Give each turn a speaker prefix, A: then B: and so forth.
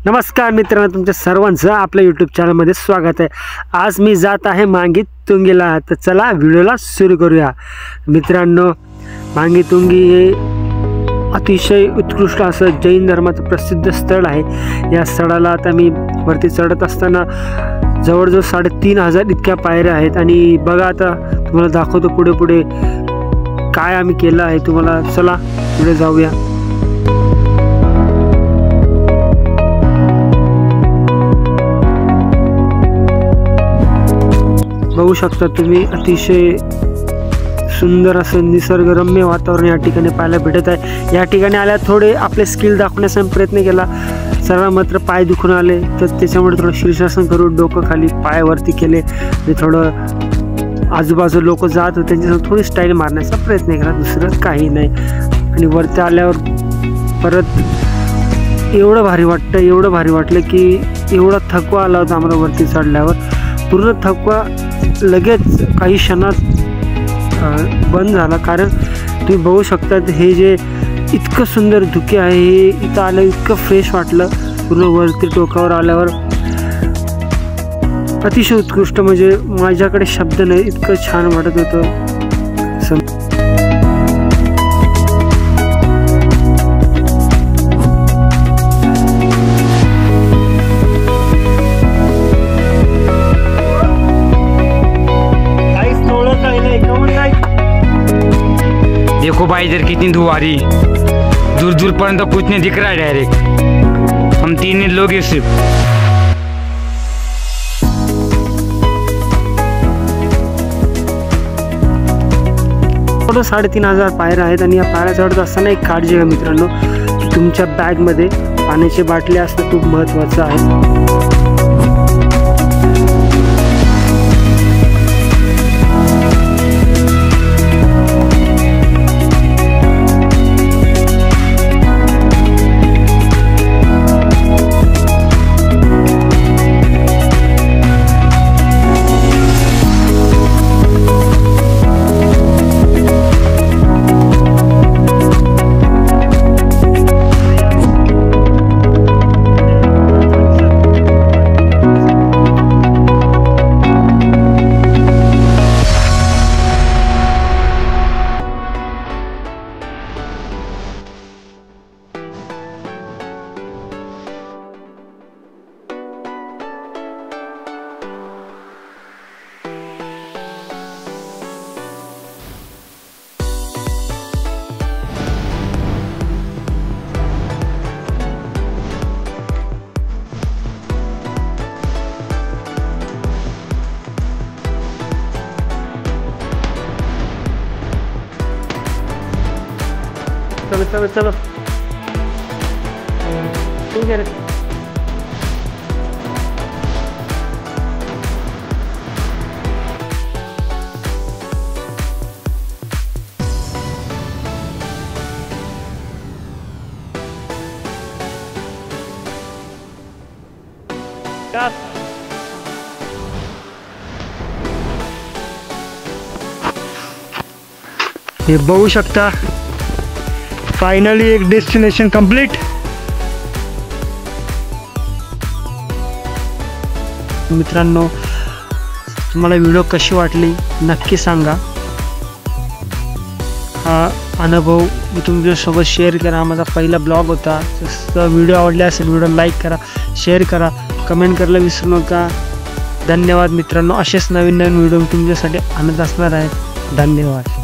A: नमस्कार मित्रांनो, तुमच्या सर्वांचं आपल्या यूट्यूब चॅनलमध्ये स्वागत आहे। आज मी जात आहे मांगी तुंगीला, तर चला व्हिडिओला सुरू करूया। मित्रांनो, मांगी तुंगी हे अतिशय उत्कृष्ट असं जैन धर्माचं प्रसिद्ध स्थळ आहे। या स्थळाला आता मी वरती चढत असताना जवळजवळ 3500 इतक्या पायऱ्या आहेत। आणि बघा, आता तुम्हाला दाखवतो पुढे पुढे काय आम्ही केलं आहे तुम्हाला। चला पुढे जाऊया। बघू शकता तुम्ही, अतिशय सुंदर असं निसर्गरम्य वातावरण या ठिकाणी पाहायला भेटत आहे। या ठिकाणी आल्या थोडे आपले स्किल दाखवण्याचा प्रयत्न केला, सर्व मात्र पाय दुखून आले, तर त्याच्यामुळे थोडं शीर्षासन करून डोकं खाली पाय वरती केले आणि थोडं आजूबाजू लोक जात होते त्यांच्यासोबत थोडी स्टाईल मारण्याचा प्रयत्न केला, दुसरं काही नाही। आणि वरती आल्यावर परत एवढं भारी वाटलं की एवढा थकवा आला होता आम्हाला वरती चढल्यावर। पूर्ण थकवा लगेच काही क्षणात बंद झाला, कारण तुम्ही बघू शकता हे जे इतकं सुंदर धुके आहे, हे इथं आलं इतकं फ्रेश वाटलं। पूर्ण वरती टोकावर आल्यावर अतिशय उत्कृष्ट, म्हणजे माझ्याकडे शब्द नाही, इतकं छान वाटत होतं।
B: देखो भाई, इधर कितनी धूप आ रही, दूर दूर पर्यंत कुछ नहीं दिख रहा है। डायरेक्ट हम 3 लोग हैं सिर्फ।
A: थोडं 3500 पायऱ्या आहेत। आणि या पायऱ्या चढत असताना एक काळजी घ्या मित्रांनो, की तुमच्या बॅगमध्ये पाण्याची बाटली असणं खूप महत्त्वाचं आहे। चलो चलो ठीक है।
C: हे बघू शकता, फायनली एक डेस्टिनेशन कंप्लीट।
A: मित्रांनो, तुम्हाला व्हिडिओ कशी वाटली नक्की सांगा। हा अनुभव मी तुमच्यासोबत शेअर करा, माझा पहिला ब्लॉग होता। जर व्हिडिओ आवडला असेल, व्हिडिओ लाईक करा, शेअर करा, कमेंट करायला विसरू नका। धन्यवाद मित्रांनो, असेच नवीन व्हिडिओ तुमच्यासाठी आणत असणार आहे। धन्यवाद।